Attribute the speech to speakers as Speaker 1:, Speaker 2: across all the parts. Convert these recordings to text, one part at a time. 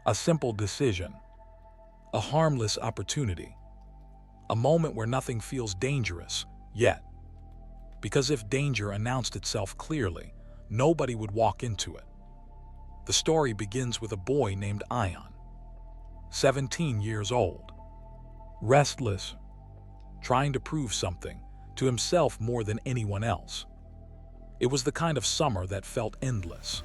Speaker 1: A simple decision, a harmless opportunity, a moment where nothing feels dangerous yet. Because if danger announced itself clearly, nobody would walk into it. The story begins with a boy named Ion, 17 years old, restless, trying to prove something to himself more than anyone else. It was the kind of summer that felt endless.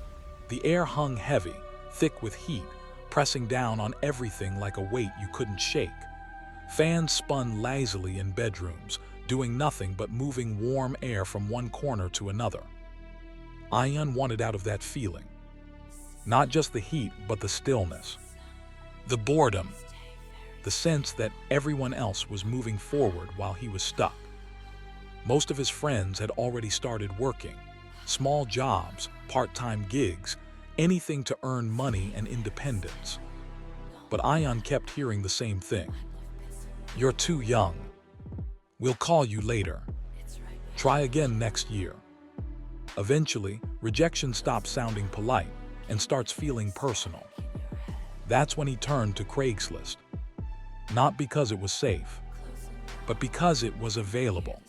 Speaker 1: The air hung heavy, thick with heat, pressing down on everything like a weight you couldn't shake. Fans spun lazily in bedrooms, doing nothing but moving warm air from one corner to another. Ion wanted out of that feeling. Not just the heat, but the stillness, the boredom, the sense that everyone else was moving forward while he was stuck. Most of his friends had already started working, small jobs, part-time gigs, anything to earn money and independence. But Ion kept hearing the same thing. You're too young. We'll call you later. Try again next year. Eventually, rejection stops sounding polite and starts feeling personal. That's when he turned to Craigslist. Not because it was safe, but because it was available.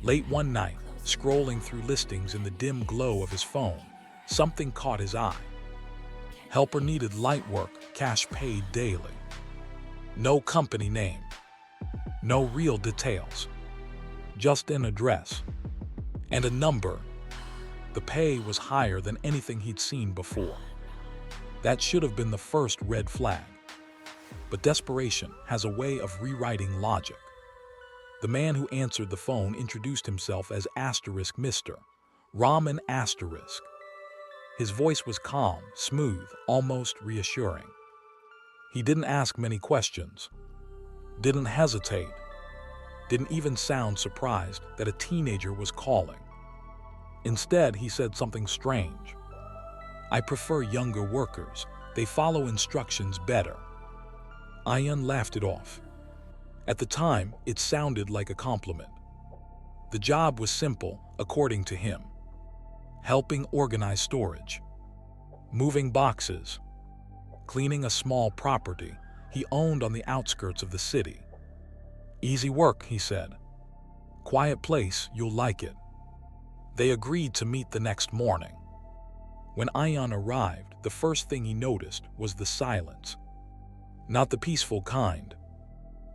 Speaker 1: Late one night, scrolling through listings in the dim glow of his phone, something caught his eye. Helper needed light work, cash paid daily. No company name. No real details. Just an address. And a number. The pay was higher than anything he'd seen before. That should have been the first red flag. But desperation has a way of rewriting logic. The man who answered the phone introduced himself as Mr. Ramen Asterisk. His voice was calm, smooth, almost reassuring. He didn't ask many questions, didn't hesitate, didn't even sound surprised that a teenager was calling. Instead, he said something strange. I prefer younger workers. They follow instructions better. Ion laughed it off. At the time, it sounded like a compliment. The job was simple, according to him. Helping organize storage, moving boxes, cleaning a small property he owned on the outskirts of the city. Easy work, he said. Quiet place, you'll like it. They agreed to meet the next morning. When Ion arrived, the first thing he noticed was the silence. Not the peaceful kind,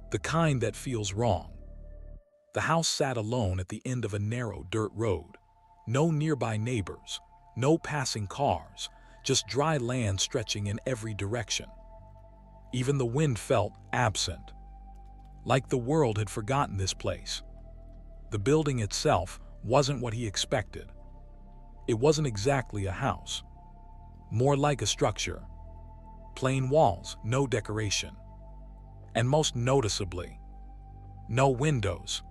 Speaker 1: the kind that feels wrong. The house sat alone at the end of a narrow dirt road. No nearby neighbors, no passing cars, just dry land stretching in every direction. Even the wind felt absent, like the world had forgotten this place. The building itself wasn't what he expected. It wasn't exactly a house, more like a structure. Plain walls, no decoration. And most noticeably, no windows.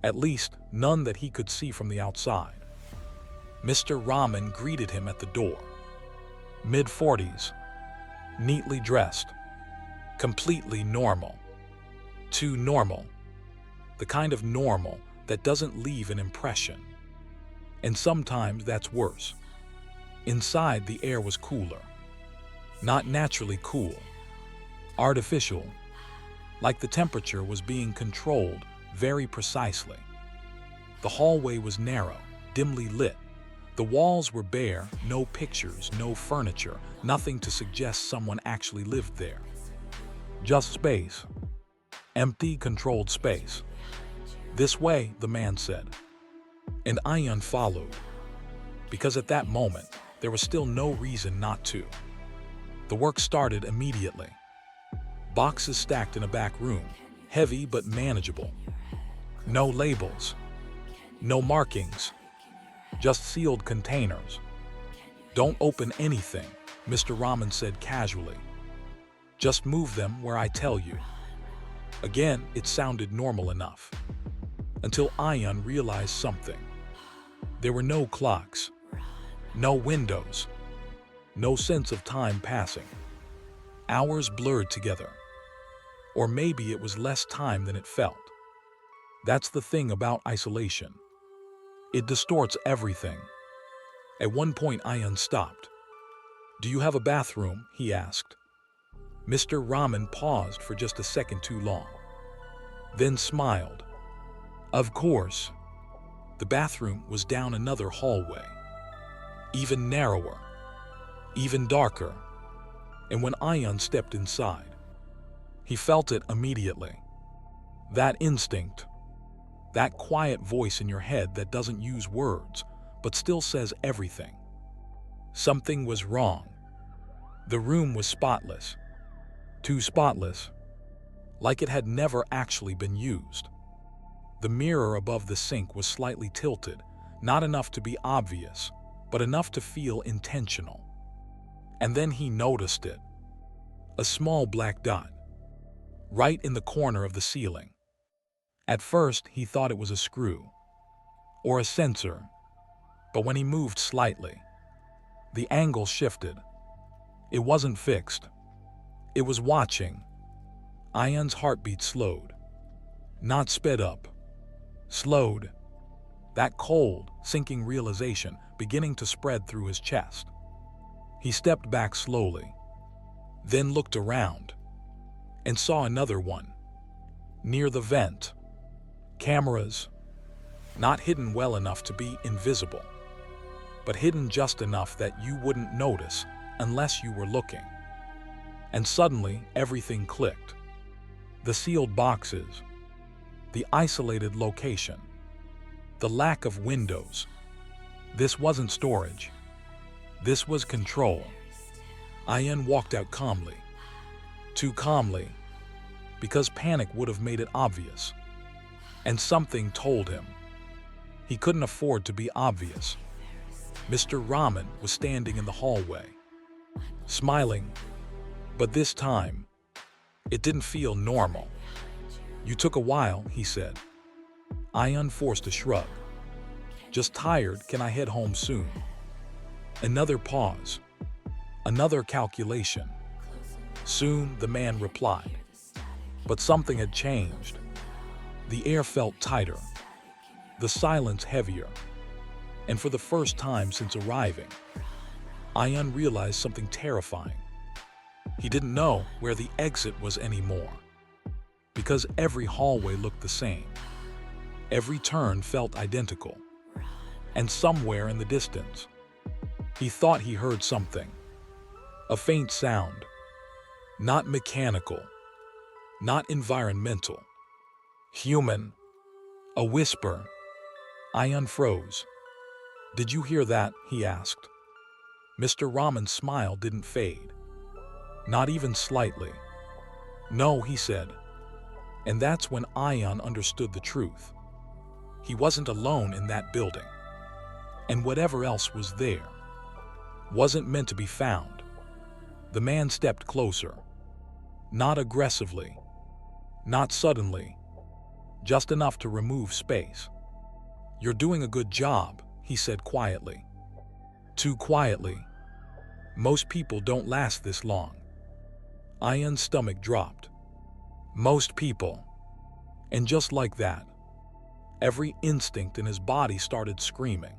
Speaker 1: At least, none that he could see from the outside. Mr. Ramen greeted him at the door. Mid-40s, neatly dressed, completely normal. Too normal. The kind of normal that doesn't leave an impression. And sometimes that's worse. Inside, the air was cooler. Not naturally cool. Artificial. Like the temperature was being controlled very precisely. The hallway was narrow, dimly lit. The walls were bare, no pictures, no furniture, nothing to suggest someone actually lived there. Just space. Empty, controlled space. This way, the man said. And Ion followed. Because at that moment, there was still no reason not to. The work started immediately. Boxes stacked in a back room, heavy but manageable. No labels. No markings. Just sealed containers. Don't open anything, Mr. Ramen said casually. Just move them where I tell you. Again, it sounded normal enough. Until Ion realized something. There were no clocks. No windows. No sense of time passing. Hours blurred together. Or maybe it was less time than it felt. That's the thing about isolation. It distorts everything. At one point, Ion stopped. "Do you have a bathroom?" he asked. Mr. Raman paused for just a second too long, then smiled. Of course. The bathroom was down another hallway, even narrower, even darker, and when Ayan stepped inside, he felt it immediately. That instinct, that quiet voice in your head that doesn't use words, but still says everything. Something was wrong. The room was spotless. Too spotless, like it had never actually been used. The mirror above the sink was slightly tilted, not enough to be obvious, but enough to feel intentional. And then he noticed it. A small black dot, right in the corner of the ceiling. At first, he thought it was a screw or a sensor, but when he moved slightly, the angle shifted. It wasn't fixed. It was watching. Ayan's heartbeat slowed, not sped up, slowed. That cold, sinking realization beginning to spread through his chest. He stepped back slowly, then looked around and saw another one, near the vent. Cameras, not hidden well enough to be invisible, but hidden just enough that you wouldn't notice unless you were looking. And suddenly, everything clicked. The sealed boxes, the isolated location, the lack of windows. This wasn't storage. This was control. Ayan walked out calmly. Too calmly, because panic would have made it obvious. And something told him he couldn't afford to be obvious. Mr. Raman was standing in the hallway, smiling, but this time, it didn't feel normal. "You took a while," he said. Ayan forced a shrug. "Just tired, can I head home soon?" Another pause, another calculation. Soon, the man replied. But something had changed. The air felt tighter, the silence heavier, and for the first time since arriving, Ayan realized something terrifying. He didn't know where the exit was anymore, because every hallway looked the same. Every turn felt identical, and somewhere in the distance, he thought he heard something. A faint sound, not mechanical, not environmental, human, a whisper. Ayan froze. "Did you hear that?" he asked. Mr. Raman's smile didn't fade, not even slightly. "No," he said. And that's when Ayan understood the truth. He wasn't alone in that building, and whatever else was there wasn't meant to be found. The man stepped closer, not aggressively, not suddenly, just enough to remove space. "You're doing a good job," he said quietly. Too quietly. Most people don't last this long. Ayan's stomach dropped. Most people. And just like that, every instinct in his body started screaming.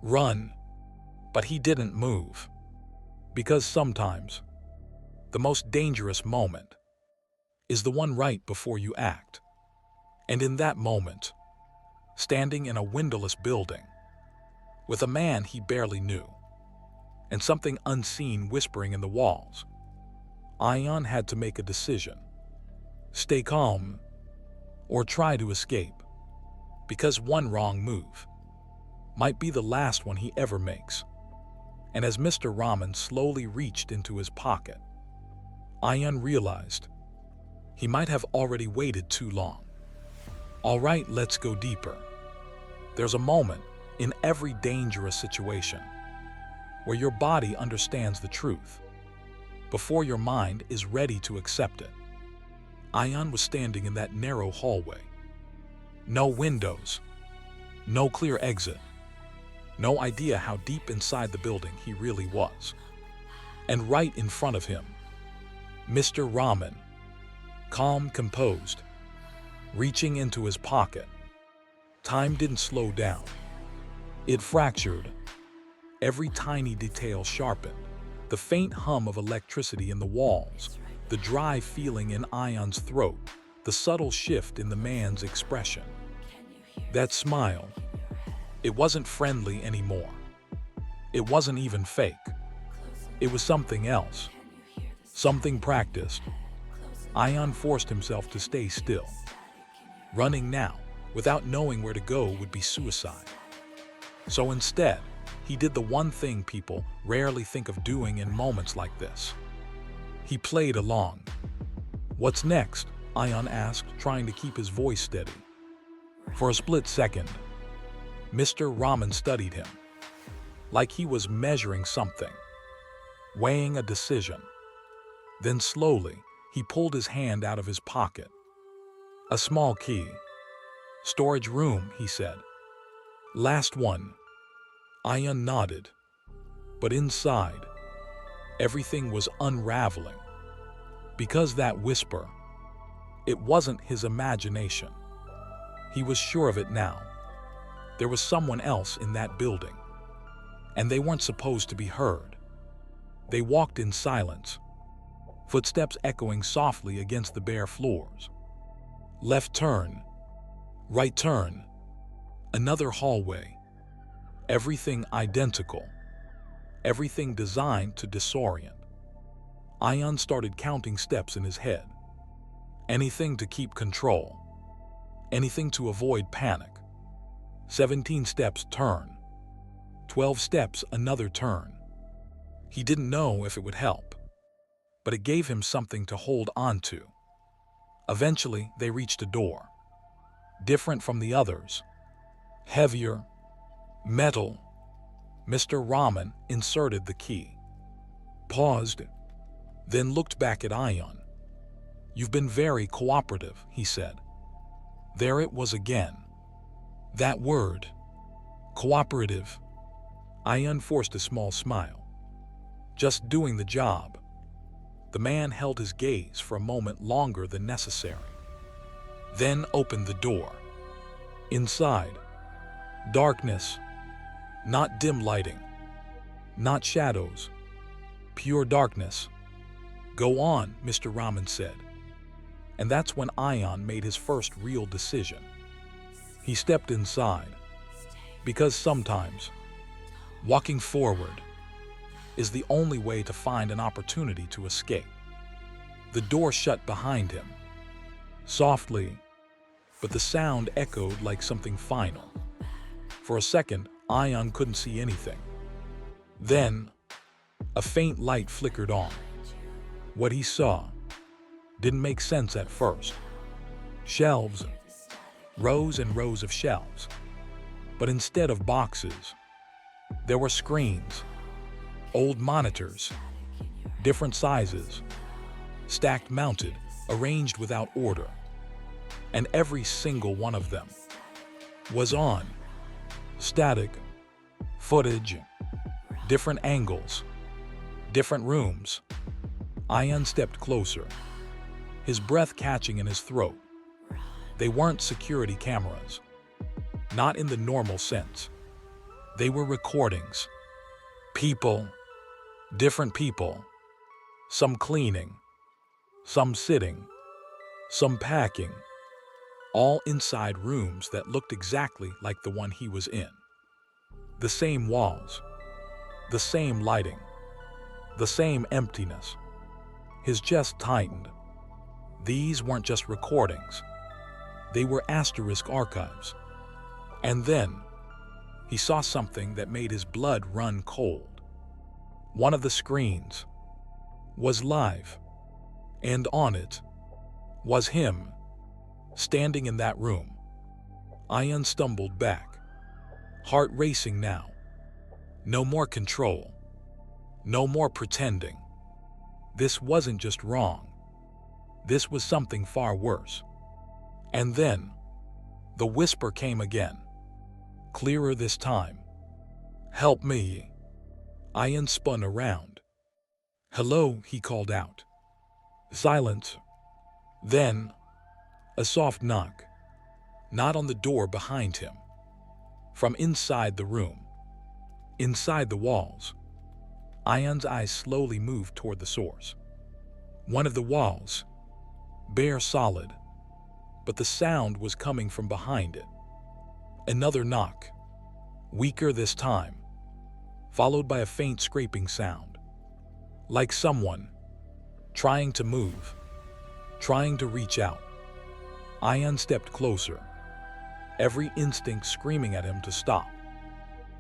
Speaker 1: Run. But he didn't move. Because sometimes, the most dangerous moment is the one right before you act. And in that moment, standing in a windowless building, with a man he barely knew, and something unseen whispering in the walls, Ayan had to make a decision. Stay calm, or try to escape, because one wrong move might be the last one he ever makes. And as Mr. Raman slowly reached into his pocket, Ayan realized he might have already waited too long. All right, let's go deeper. There's a moment in every dangerous situation where your body understands the truth before your mind is ready to accept it. Ayan was standing in that narrow hallway. No windows, no clear exit, no idea how deep inside the building he really was. And right in front of him, Mr. Raman, calm, composed, reaching into his pocket. Time didn't slow down. It fractured. Every tiny detail sharpened. The faint hum of electricity in the walls, the dry feeling in Ion's throat, the subtle shift in the man's expression. That smile, it wasn't friendly anymore. It wasn't even fake. It was something else, something practiced. Ion forced himself to stay still. Running now, without knowing where to go, would be suicide. So instead, he did the one thing people rarely think of doing in moments like this. He played along. "What's next?" Ion asked, trying to keep his voice steady. For a split second, Mr. Rahman studied him, like he was measuring something, weighing a decision. Then slowly, he pulled his hand out of his pocket. "A small key. Storage room," he said. "Last one." Ion nodded. But inside, everything was unraveling. Because that whisper, it wasn't his imagination. He was sure of it now. There was someone else in that building, and they weren't supposed to be heard. They walked in silence, footsteps echoing softly against the bare floors. Left turn, right turn, another hallway. Everything identical, everything designed to disorient. Ion started counting steps in his head. Anything to keep control, anything to avoid panic. 17 steps, turn. 12 steps, another turn. He didn't know if it would help, but it gave him something to hold on to. Eventually, they reached a door, different from the others, heavier, metal. Mr. Rahman inserted the key, paused, then looked back at Ion. "You've been very cooperative," he said. There it was again. That word, cooperative. Ion forced a small smile. "Just doing the job." The man held his gaze for a moment longer than necessary, then opened the door. Inside, darkness, not dim lighting, not shadows, pure darkness. "Go on," Mr. Rahman said. And that's when Ion made his first real decision. He stepped inside, because sometimes walking forward is the only way to find an opportunity to escape. The door shut behind him, softly, but the sound echoed like something final. For a second, Ion couldn't see anything. Then, a faint light flickered on. What he saw didn't make sense at first. Shelves, rows and rows of shelves. But instead of boxes, there were screens, old monitors, different sizes, stacked, mounted, arranged without order. And every single one of them was on. Static, footage, different angles, different rooms. Ion stepped closer, his breath catching in his throat. They weren't security cameras, not in the normal sense. They were recordings. People, different people, some cleaning, some sitting, some packing, all inside rooms that looked exactly like the one he was in. The same walls, the same lighting, the same emptiness. His chest tightened. These weren't just recordings. They were asterisk archives. And then, he saw something that made his blood run cold. One of the screens was live, and on it was him, standing in that room. Ion stumbled back, heart racing now. No more control, no more pretending. This wasn't just wrong. This was something far worse. And then, the whisper came again, clearer this time. "Help me." Ion spun around. "Hello," he called out. Silence. Then, a soft knock, not on the door behind him, from inside the room, inside the walls. Ayan's eyes slowly moved toward the source. One of the walls, bare solid, but the sound was coming from behind it. Another knock, weaker this time, followed by a faint scraping sound, like someone trying to move, trying to reach out. Ayan stepped closer, every instinct screaming at him to stop,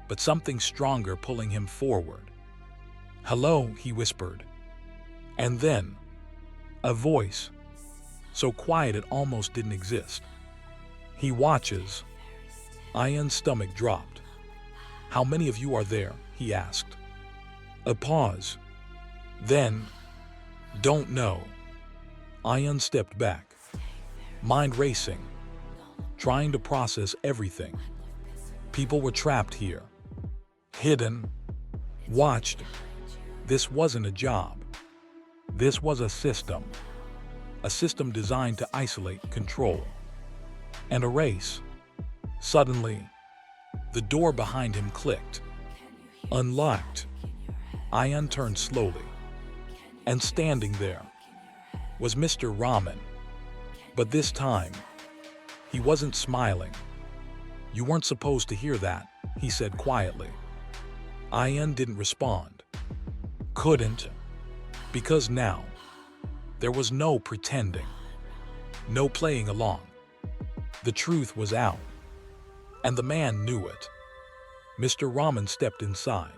Speaker 1: but something stronger pulling him forward. "Hello," he whispered. And then, a voice, so quiet it almost didn't exist. "He watches." Ayan's stomach dropped. "How many of you are there?" he asked. A pause. Then, "Don't know." Ayan stepped back, mind racing, trying to process everything. People were trapped here, hidden, watched. This wasn't a job. This was a system designed to isolate, control, and erase. Suddenly, the door behind him clicked, unlocked. Ayan turned slowly, and standing there was Mr. Rahman. But this time, he wasn't smiling. "You weren't supposed to hear that," he said quietly. Ayan didn't respond. Couldn't, because now, there was no pretending, no playing along. The truth was out, and the man knew it. Mr. Rahman stepped inside,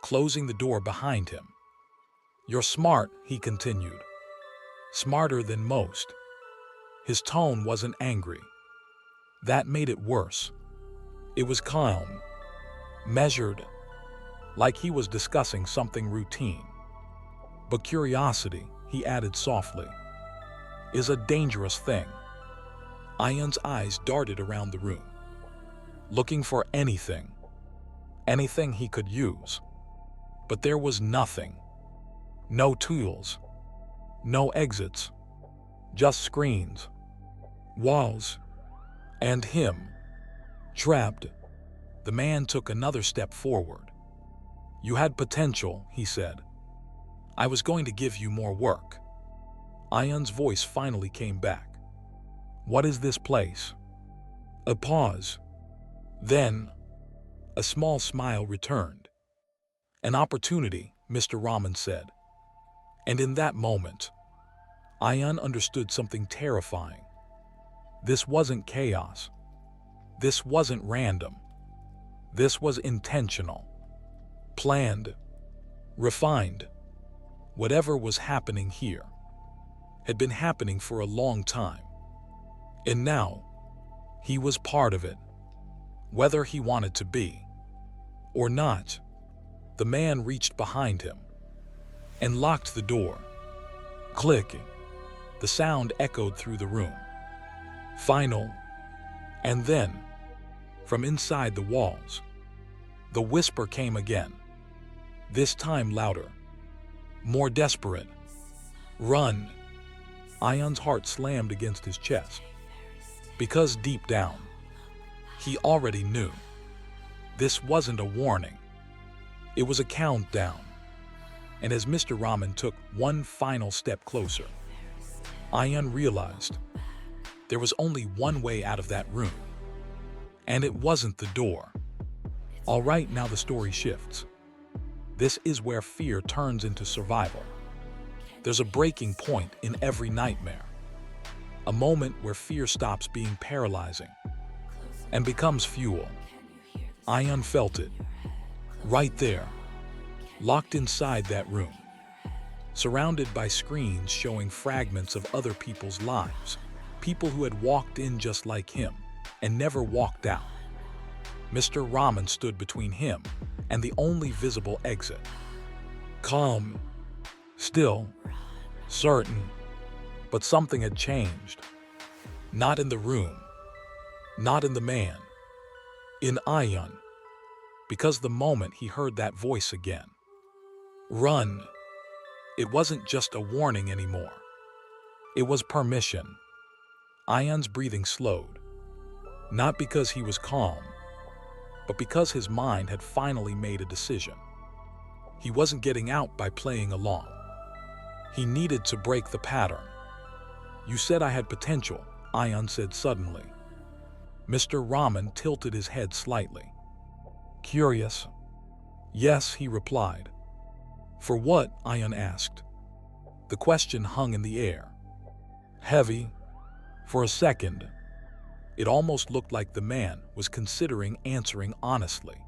Speaker 1: closing the door behind him. "You're smart," he continued. "Smarter than most." His tone wasn't angry. That made it worse. It was calm, measured, like he was discussing something routine. "But curiosity," he added softly, "is a dangerous thing." Ayan's eyes darted around the room, looking for anything he could use. But there was nothing. No tools, no exits, just screens, walls, and him, trapped. The man took another step forward. "You had potential," he said. "I was going to give you more work." Ayan's voice finally came back. "What is this place?" A pause. Then, a small smile returned. "An opportunity," Mr. Rahman said. And in that moment, Ayan understood something terrifying. This wasn't chaos. This wasn't random. This was intentional, planned, refined. Whatever was happening here had been happening for a long time. And now, he was part of it, whether he wanted to be or not. The man reached behind him and locked the door. Clicking. The sound echoed through the room. Final. And then, from inside the walls, the whisper came again. This time louder, more desperate. "Run." Ayan's heart slammed against his chest, because deep down, he already knew. This wasn't a warning. It was a countdown. And as Mr. Rahman took one final step closer, Ayan realized there was only one way out of that room. And it wasn't the door. All right, now the story shifts. This is where fear turns into survival. There's a breaking point in every nightmare. A moment where fear stops being paralyzing and becomes fuel. Ayan felt it. Right there, locked inside that room, surrounded by screens showing fragments of other people's lives, people who had walked in just like him and never walked out. Mr. Rahman stood between him and the only visible exit. Calm, still, certain, but something had changed. Not in the room, not in the man, in Ayan. Because the moment he heard that voice again, "Run," it wasn't just a warning anymore. It was permission. Ayan's breathing slowed, not because he was calm, but because his mind had finally made a decision. He wasn't getting out by playing along. He needed to break the pattern. "You said I had potential," Ion said suddenly. Mr. Rahman tilted his head slightly. "Curious?" "Yes," he replied. "For what?" Ion asked. The question hung in the air. Heavy. For a second, it almost looked like the man was considering answering honestly.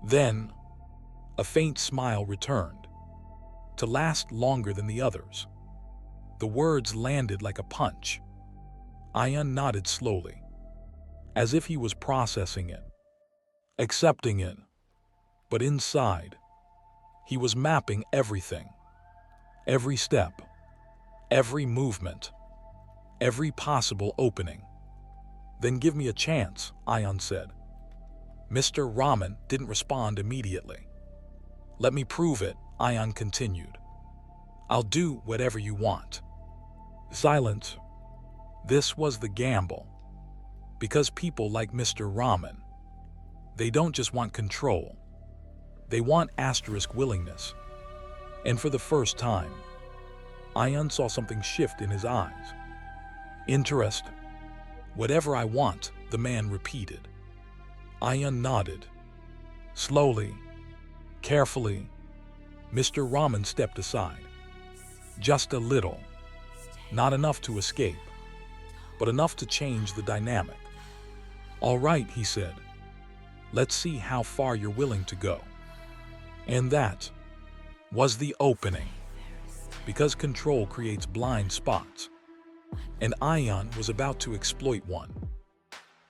Speaker 1: Then, a faint smile returned, to last longer than the others. The words landed like a punch. Ion nodded slowly, as if he was processing it, accepting it. But inside, he was mapping everything. Every step, every movement, every possible opening. "Then give me a chance," Ion said. Mr. Rahman didn't respond immediately. "Let me prove it," Ion continued. "I'll do whatever you want." Silence. This was the gamble. Because people like Mr. Rahman, they don't just want control. They want asterisk willingness. And for the first time, Ion saw something shift in his eyes. "Interest." "Whatever I want," the man repeated. Ion nodded. Slowly, carefully, Mr. Rahman stepped aside. Just a little. Not enough to escape, but enough to change the dynamic. "All right," he said. "Let's see how far you're willing to go." And that was the opening. Because control creates blind spots, and Ion was about to exploit one.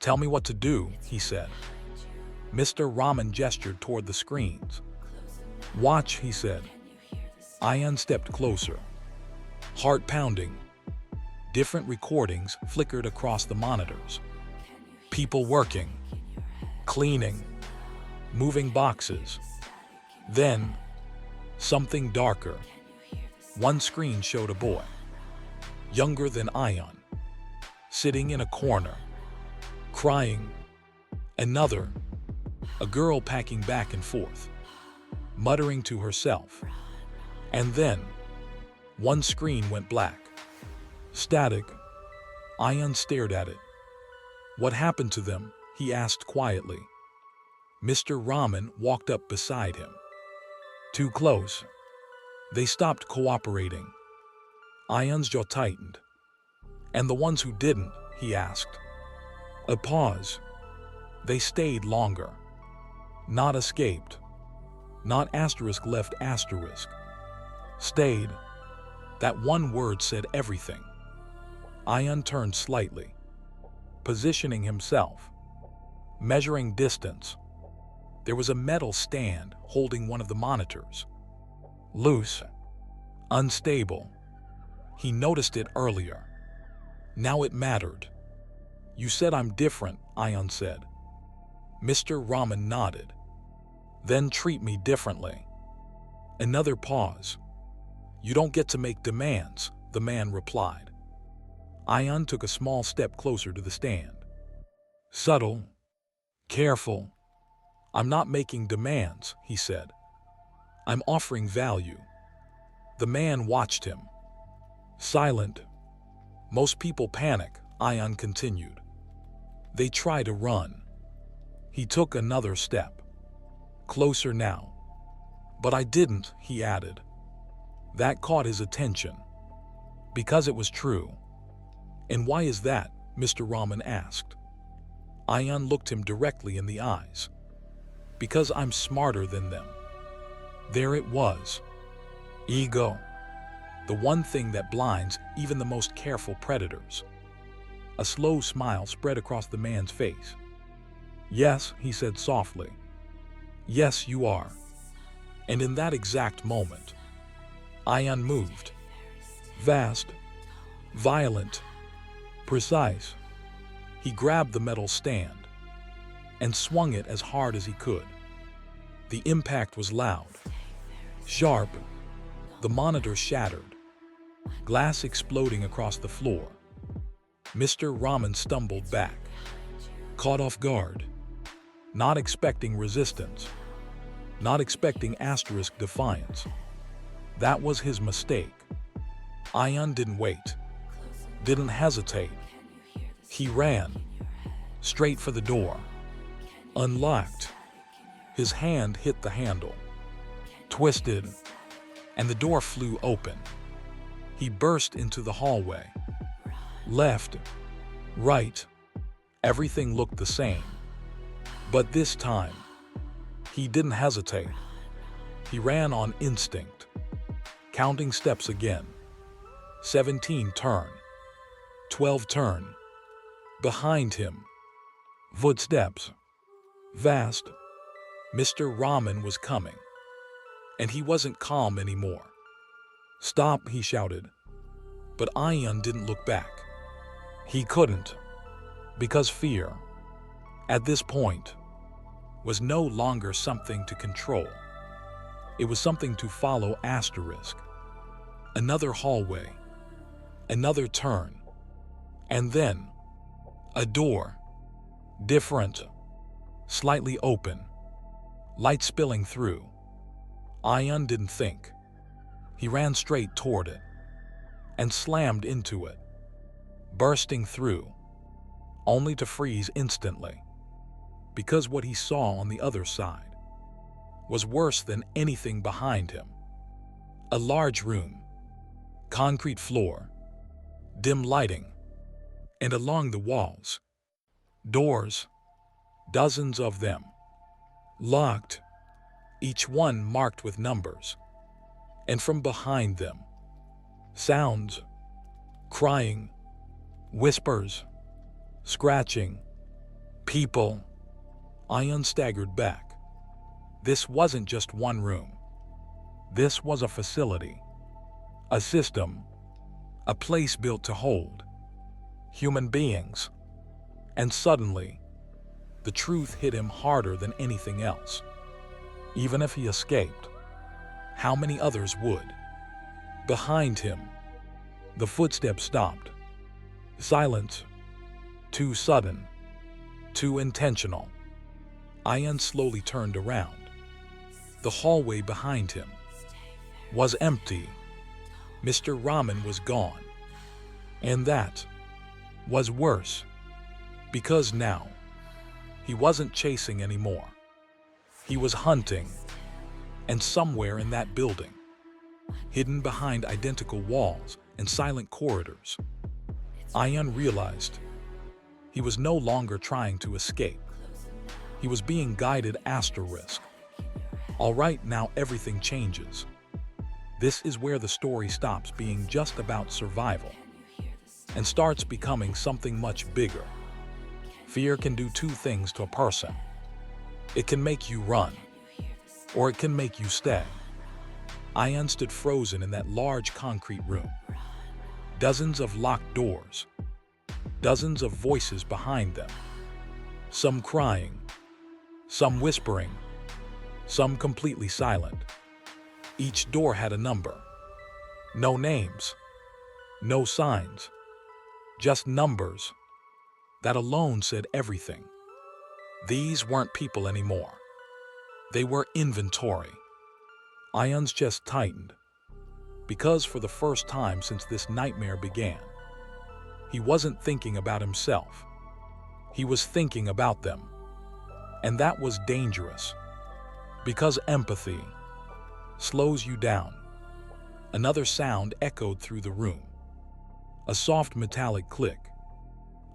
Speaker 1: "Tell me what to do," he said. Mr. Rahman gestured toward the screens. "Watch," he said. Ion stepped closer. Heart pounding. Different recordings flickered across the monitors. People working, cleaning, moving boxes. Then, something darker. One screen showed a boy, younger than Ion, sitting in a corner, crying. Another, a girl packing back and forth, muttering to herself. And then, one screen went black. Static. Ion stared at it. "What happened to them?" he asked quietly. Mr. Rahman walked up beside him. "Too close. They stopped cooperating." Ion's jaw tightened. "And the ones who didn't?" he asked. A pause. "They stayed longer. Not escaped. Not asterisk left asterisk. Stayed." That one word said everything. Ion turned slightly, positioning himself, measuring distance. There was a metal stand holding one of the monitors. Loose, unstable. He noticed it earlier. Now it mattered. "You said I'm different," Ion said. Mr. Rahman nodded. "Then treat me differently." Another pause. "You don't get to make demands," the man replied. Ion took a small step closer to the stand. Subtle, careful. "I'm not making demands," he said. "I'm offering value." The man watched him, silent. "Most people panic," Ion continued. "They try to run." He took another step. "Closer now." "But I didn't," he added. That caught his attention. Because it was true. "And why is that?" Mr. Rahman asked. Ion looked him directly in the eyes. "Because I'm smarter than them." There it was. Ego. The one thing that blinds even the most careful predators. A slow smile spread across the man's face. "Yes," he said softly. "Yes, you are." And in that exact moment, Ion moved. Vast, violent, precise. He grabbed the metal stand and swung it as hard as he could. The impact was loud, sharp. The monitor shattered, glass exploding across the floor. Mr. Rahman stumbled back, caught off guard, not expecting resistance. not expecting asterisk defiance. That was his mistake. Ian didn't wait, didn't hesitate. He ran straight for the door, unlocked. His hand hit the handle, twisted, and the door flew open. He burst into the hallway. Left, right, everything looked the same. But this time, he didn't hesitate. He ran on instinct, counting steps again. 17 turn, 12 turn. Behind him, footsteps. Vast. Mr. Rahman was coming, and he wasn't calm anymore. "Stop," he shouted. But Ian didn't look back. He couldn't, because fear, at this point, was no longer something to control. It was something to follow asterisk. Another hallway, another turn, and then a door, different, slightly open, light spilling through. Ian didn't think. He ran straight toward it and slammed into it, bursting through, only to freeze instantly, because what he saw on the other side was worse than anything behind him. A large room, concrete floor, dim lighting, and along the walls, doors, dozens of them, locked, each one marked with numbers. And from behind them, sounds, crying, whispers, scratching, people. Ian staggered back. This wasn't just one room. This was a facility, a system, a place built to hold human beings. And suddenly, the truth hit him harder than anything else. Even if he escaped, how many others would? Behind him, the footsteps stopped. Silence. Too sudden. Too intentional. Ian slowly turned around. The hallway behind him was empty. Mr. Rahman was gone. And that was worse, because now he wasn't chasing anymore. He was hunting. And somewhere in that building, hidden behind identical walls and silent corridors, Ian realized he was no longer trying to escape. He was being guided asterisk. All right, now everything changes. This is where the story stops being just about survival and starts becoming something much bigger. Fear can do two things to a person. It can make you run, or it can make you stay. Ian stood frozen in that large concrete room. Dozens of locked doors. Dozens of voices behind them. Some crying. Some whispering. Some completely silent. Each door had a number. No names. No signs. Just numbers. That alone said everything. These weren't people anymore. They were inventory. Ian's chest tightened, because for the first time since this nightmare began, he wasn't thinking about himself. He was thinking about them. And that was dangerous, because empathy slows you down. Another sound echoed through the room. A soft metallic click.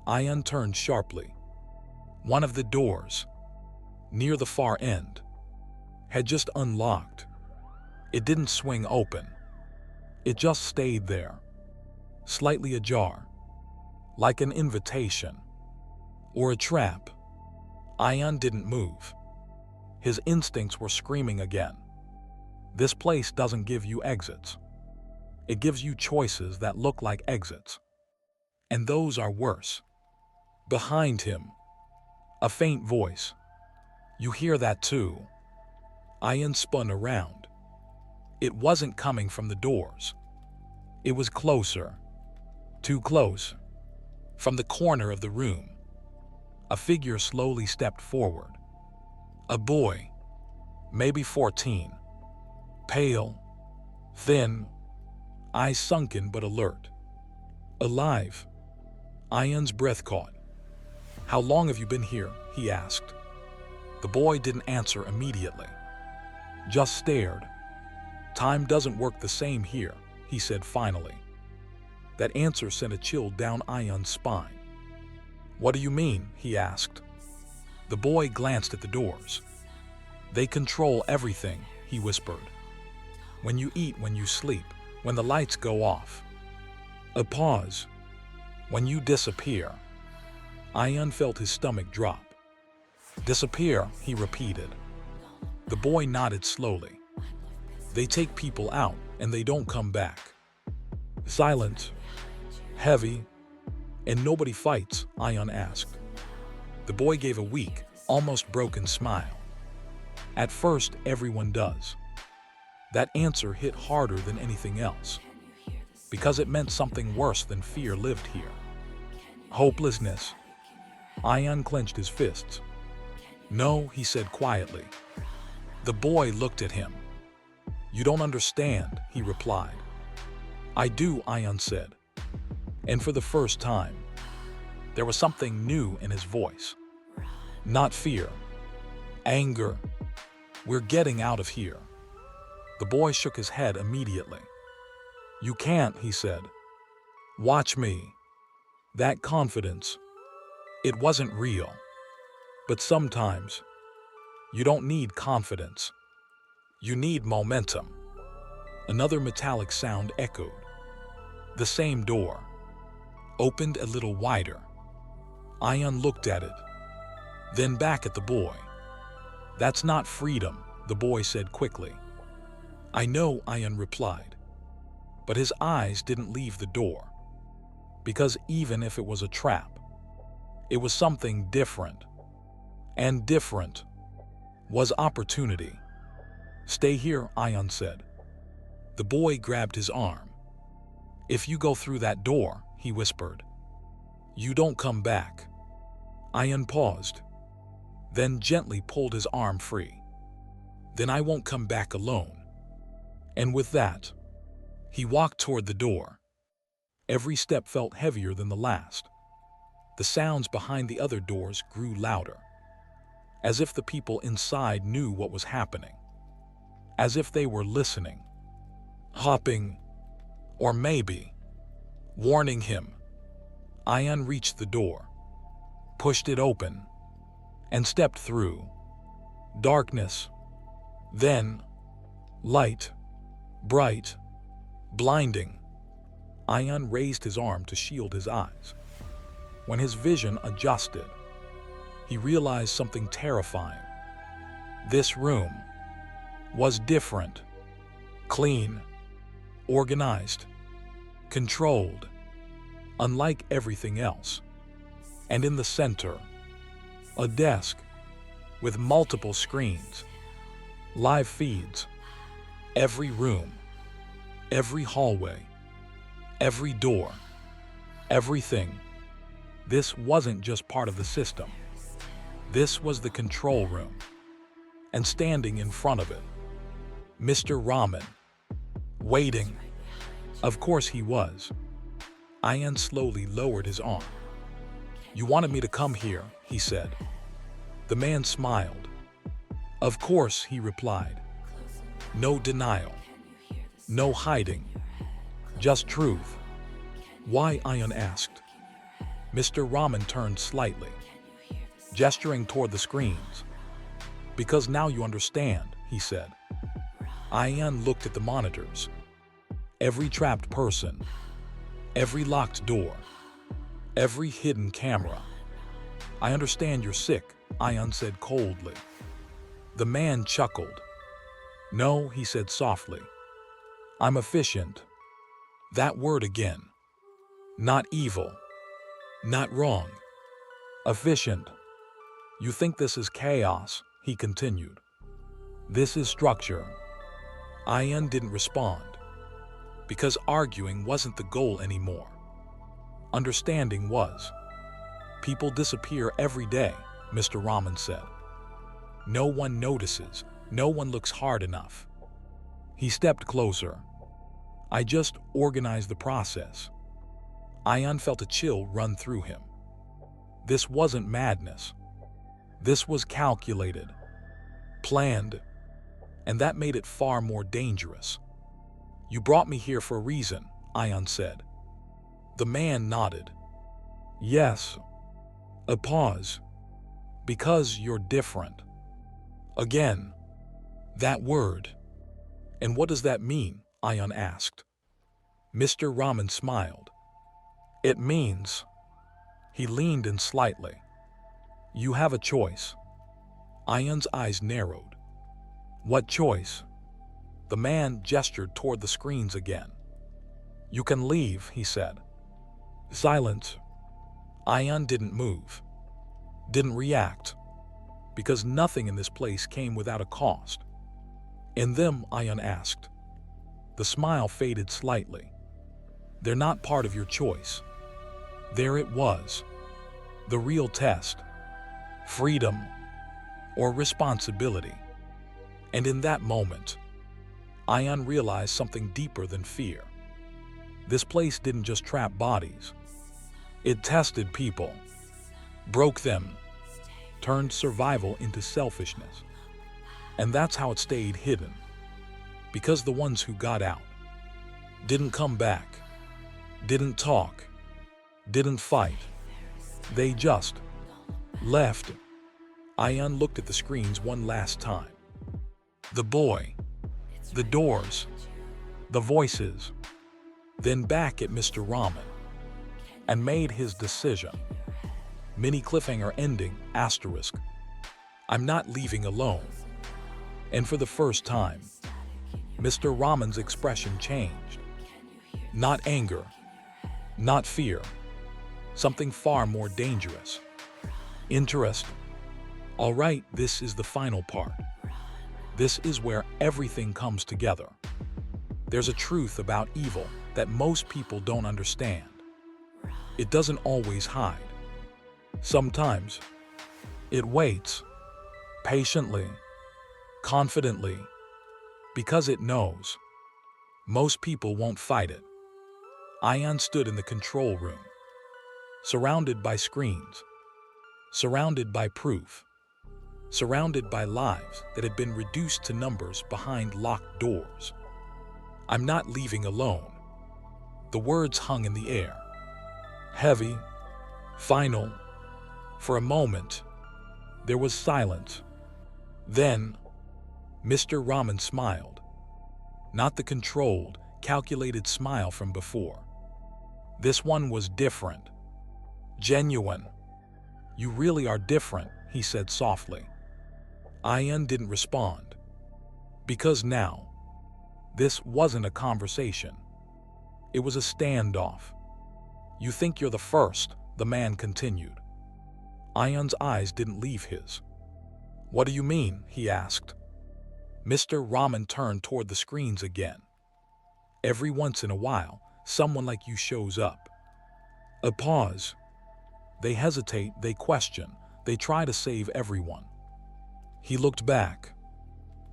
Speaker 1: Ian turned sharply. One of the doors, near the far end, had just unlocked. It didn't swing open. It just stayed there, slightly ajar, like an invitation or a trap. Ian didn't move. His instincts were screaming again. This place doesn't give you exits. It gives you choices that look like exits. And those are worse. Behind him, a faint voice. "You hear that too?" Ian spun around. It wasn't coming from the doors. It was closer. Too close. From the corner of the room, a figure slowly stepped forward. A boy. maybe 14. Pale, thin, eyes sunken but alert. Alive. Ayan's breath caught. How long have you been here? He asked. The boy didn't answer immediately, just stared. Time doesn't work the same here, he said finally. That answer sent a chill down Ayan's spine. What do you mean? He asked. The boy glanced at the doors. They control everything, he whispered. When you eat, when you sleep, when the lights go off. A pause. When you disappear. Ayan felt his stomach drop. Disappear, he repeated. The boy nodded slowly. They take people out and they don't come back. Silent, heavy, and nobody fights, Ayan asked. The boy gave a weak, almost broken smile. At first, everyone does. That answer hit harder than anything else, because it meant something worse than fear lived here. Hopelessness. Ayan clenched his fists. No, he said quietly. The boy looked at him. You don't understand, he replied. I do, Ayan said. And for the first time, there was something new in his voice. Not fear. Anger. We're getting out of here. The boy shook his head immediately. You can't, he said. Watch me. That confidence. It wasn't real. But sometimes, you don't need confidence. You need momentum. Another metallic sound echoed. The same door. Opened a little wider. Ayan looked at it, then back at the boy. That's not freedom, the boy said quickly. I know, Ayan replied. But his eyes didn't leave the door. Because even if it was a trap, it was something different. And different was opportunity. Stay here, Ayan said. The boy grabbed his arm. If you go through that door, he whispered, you don't come back. Ayan paused, then gently pulled his arm free. Then I won't come back alone. And with that, he walked toward the door. Every step felt heavier than the last. The sounds behind the other doors grew louder, as if the people inside knew what was happening, as if they were listening, hopping, or maybe warning him. Ayan reached the door, pushed it open, and stepped through. Darkness, then light, bright, blinding. Ayan raised his arm to shield his eyes. When his vision adjusted, he realized something terrifying. This room was different, clean, organized, controlled, unlike everything else. And in the center, a desk with multiple screens, live feeds, every room, every hallway, every door, everything. This wasn't just part of the system. This was the control room. And standing in front of it, Mr. Rahman, waiting. Of course he was. Ayan slowly lowered his arm. You wanted me to come here, he said. The man smiled. Of course, he replied. No denial. No hiding. Just truth. Why? Ayan asked. Mr. Rahman turned slightly, gesturing toward the screens. Because now you understand, he said. Ayan looked at the monitors. Every trapped person, every locked door, every hidden camera. I understand you're sick, Ayan said coldly. The man chuckled. No, he said softly. I'm efficient. That word again. Not evil. Not wrong. Efficient. You think this is chaos, he continued. This is structure. Ayan didn't respond, because arguing wasn't the goal anymore. Understanding was. People disappear every day, Mr. Rahman said. No one notices, No one looks hard enough. He stepped closer. I just organized the process. Ian felt a chill run through him. This wasn't madness. This was calculated, planned, and that made it far more dangerous. You brought me here for a reason, Ian said. The man nodded. Yes. A pause. Because you're different. Again. That word. And what does that mean? Ian asked. Mr. Rahman smiled. It means. He leaned in slightly. You have a choice. Ian's eyes narrowed. What choice? The man gestured toward the screens again. You can leave, he said. Silence. Ian didn't move. Didn't react. Because nothing in this place came without a cost. In them, Ian asked. The smile faded slightly. They're not part of your choice. There it was. The real test. Freedom or responsibility. And in that moment, Ian realized something deeper than fear. This place didn't just trap bodies. It tested people, broke them, turned survival into selfishness. And that's how it stayed hidden. Because the ones who got out didn't come back, didn't talk, didn't fight. They just left. Ian looked at the screens one last time. The boy, the doors, the voices, then back at Mr. Rahman, and made his decision. Mini cliffhanger ending, asterisk. I'm not leaving alone. And for the first time, Mr. Rahman's expression changed. Not anger, not fear, something far more dangerous. Interest. All right, this is the final part. This is where everything comes together. There's a truth about evil that most people don't understand. It doesn't always hide. Sometimes it waits, patiently, confidently, because it knows. Most people won't fight it. Ian stood in the control room, surrounded by screens, surrounded by proof, surrounded by lives that had been reduced to numbers behind locked doors. I'm not leaving alone. The words hung in the air. Heavy, final. For a moment, there was silence. Then, Mr. Rahman smiled. Not the controlled, calculated smile from before. This one was different. Genuine. You really are different, he said softly. Ian didn't respond. Because now, this wasn't a conversation. It was a standoff. You think you're the first, the man continued. Ian's eyes didn't leave his. What do you mean? He asked. Mr. Rahman turned toward the screens again. Every once in a while, someone like you shows up. A pause. They hesitate, they question, they try to save everyone. He looked back.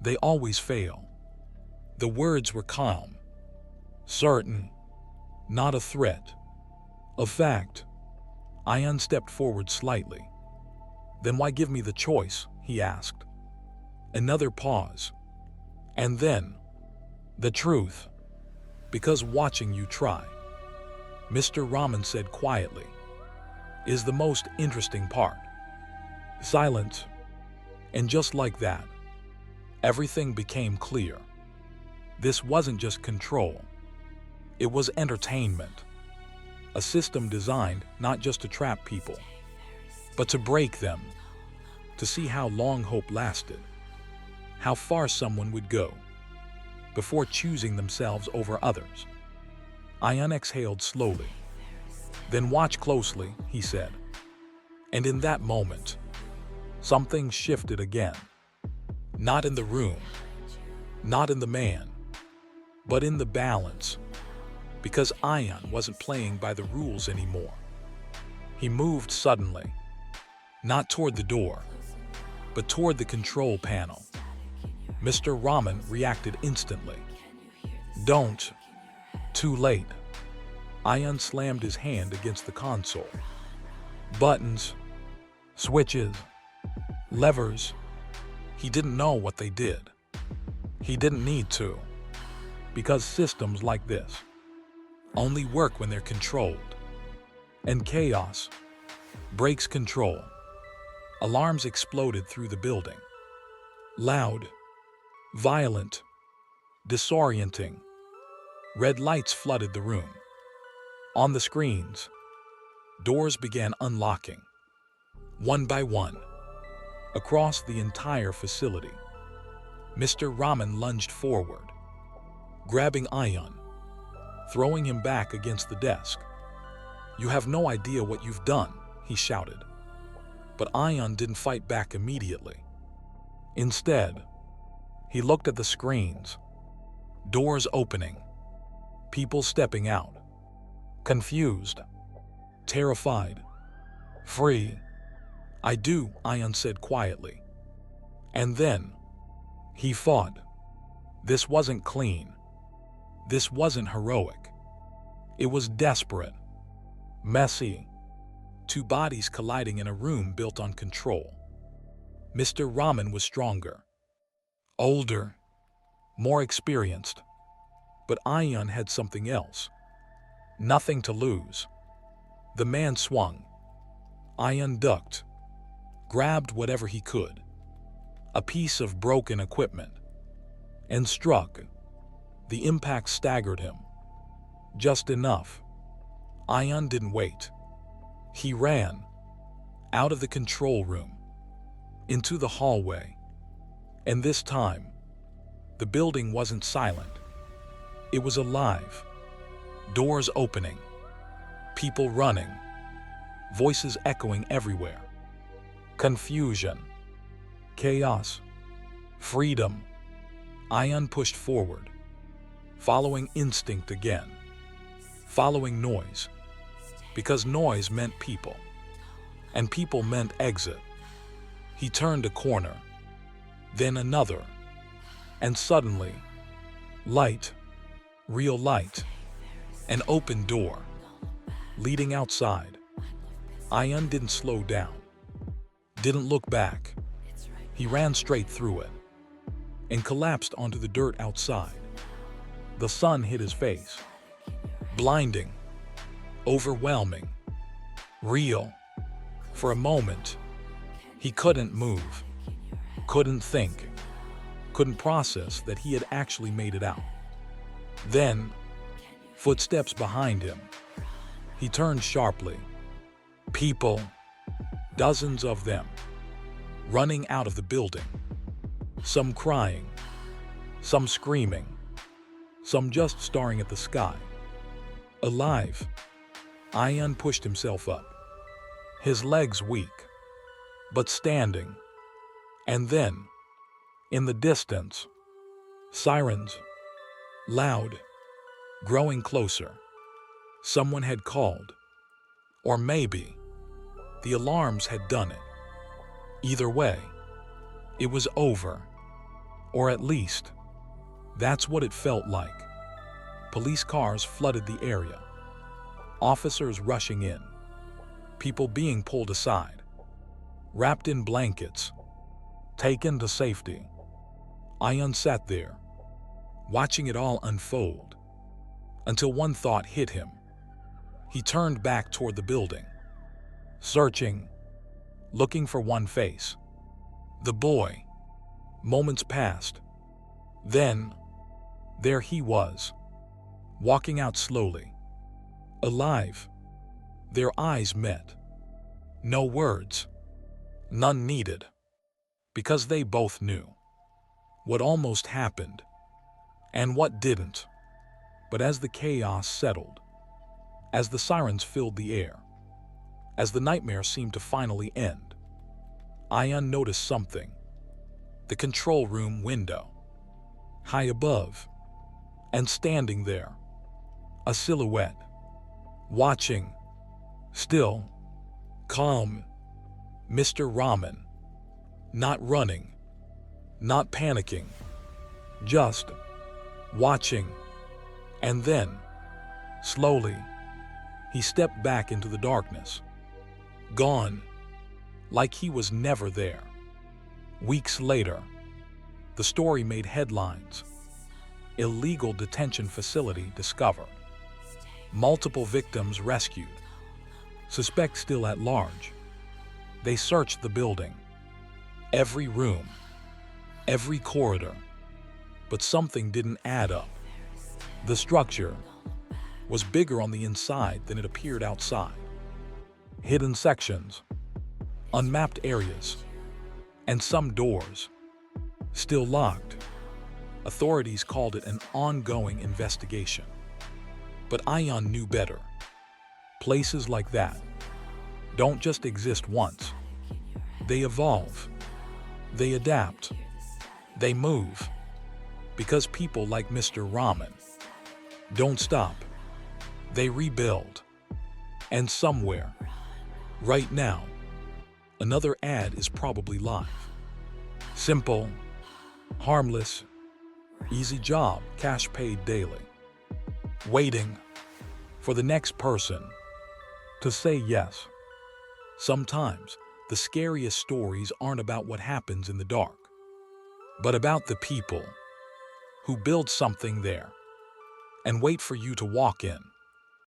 Speaker 1: They always fail. The words were calm, certain, not a threat, a fact. Ian stepped forward slightly. Then why give me the choice? He asked. Another pause. And then, the truth. Because watching you try, Mr. Rahman said quietly, is the most interesting part. Silence. And just like that, everything became clear. This wasn't just control. It was entertainment. A system designed not just to trap people, but to break them, to see how long hope lasted, how far someone would go, before choosing themselves over others. Ian exhaled slowly. Then watch closely, he said. And in that moment, something shifted again. Not in the room, not in the man, but in the balance. Because Ian wasn't playing by the rules anymore. He moved suddenly, not toward the door, but toward the control panel. Mr. Raman reacted instantly. Don't. Too late. Ian slammed his hand against the console. Buttons, switches, levers. He didn't know what they did. He didn't need to, because systems like this only work when they're controlled. And chaos breaks control. Alarms exploded through the building. Loud, violent, disorienting. Red lights flooded the room. On the screens, doors began unlocking, one by one, across the entire facility. Mr. Raman lunged forward, grabbing Ion, throwing him back against the desk. "You have no idea what you've done," he shouted. But Ion didn't fight back immediately. Instead, he looked at the screens, doors opening, people stepping out, confused, terrified, free. "I do," Ion said quietly. And then, he fought. This wasn't clean. This wasn't heroic. It was desperate, messy. Two bodies colliding in a room built on control. Mr. Raman was stronger, older, more experienced. But Ion had something else. Nothing to lose. The man swung. Ion ducked, grabbed whatever he could, a piece of broken equipment, and struck. The impact staggered him. Just enough. Ion didn't wait. He ran, out of the control room, into the hallway. And this time, the building wasn't silent. It was alive. Doors opening, people running, voices echoing everywhere. Confusion, chaos, freedom. Ion pushed forward, following instinct again, following noise, because noise meant people, and people meant exit. He turned a corner, then another, and suddenly, light, real light, an open door, leading outside. Ion didn't slow down, didn't look back. He ran straight through it, and collapsed onto the dirt outside. The sun hit his face, blinding, overwhelming, real. For a moment, he couldn't move, couldn't think, couldn't process that he had actually made it out. Then, footsteps behind him. He turned sharply. People, dozens of them, running out of the building. Some crying, some screaming, some just staring at the sky. Alive, Ion pushed himself up, his legs weak, but standing. And then, in the distance, sirens, loud, growing closer. Someone had called, or maybe the alarms had done it. Either way, it was over, or at least, that's what it felt like. Police cars flooded the area, officers rushing in, people being pulled aside, wrapped in blankets, taken to safety. Ion sat there, watching it all unfold, until one thought hit him. He turned back toward the building, searching, looking for one face. The boy. Moments passed. Then, there he was, walking out slowly, alive. Their eyes met. No words, none needed, because they both knew what almost happened and what didn't. But as the chaos settled, as the sirens filled the air, as the nightmare seemed to finally end, Ion noticed something. The control room window, high above, and standing there, a silhouette, watching, still, calm, Mr. Raman, not running, not panicking, just watching. And then, slowly, he stepped back into the darkness, gone, like he was never there. Weeks later, the story made headlines. Illegal detention facility discovered. Multiple victims rescued. Suspect still at large. They searched the building, every room, every corridor, but something didn't add up. The structure was bigger on the inside than it appeared outside. Hidden sections, unmapped areas, and some doors still locked. Authorities called it an ongoing investigation. But Ion knew better. Places like that don't just exist once. They evolve. They adapt. They move. Because people like Mr. Ramen don't stop. They rebuild. And somewhere, right now, another ad is probably live. Simple, harmless, easy job, cash paid daily. Waiting for the next person to say yes. Sometimes the scariest stories aren't about what happens in the dark, but about the people who build something there and wait for you to walk in.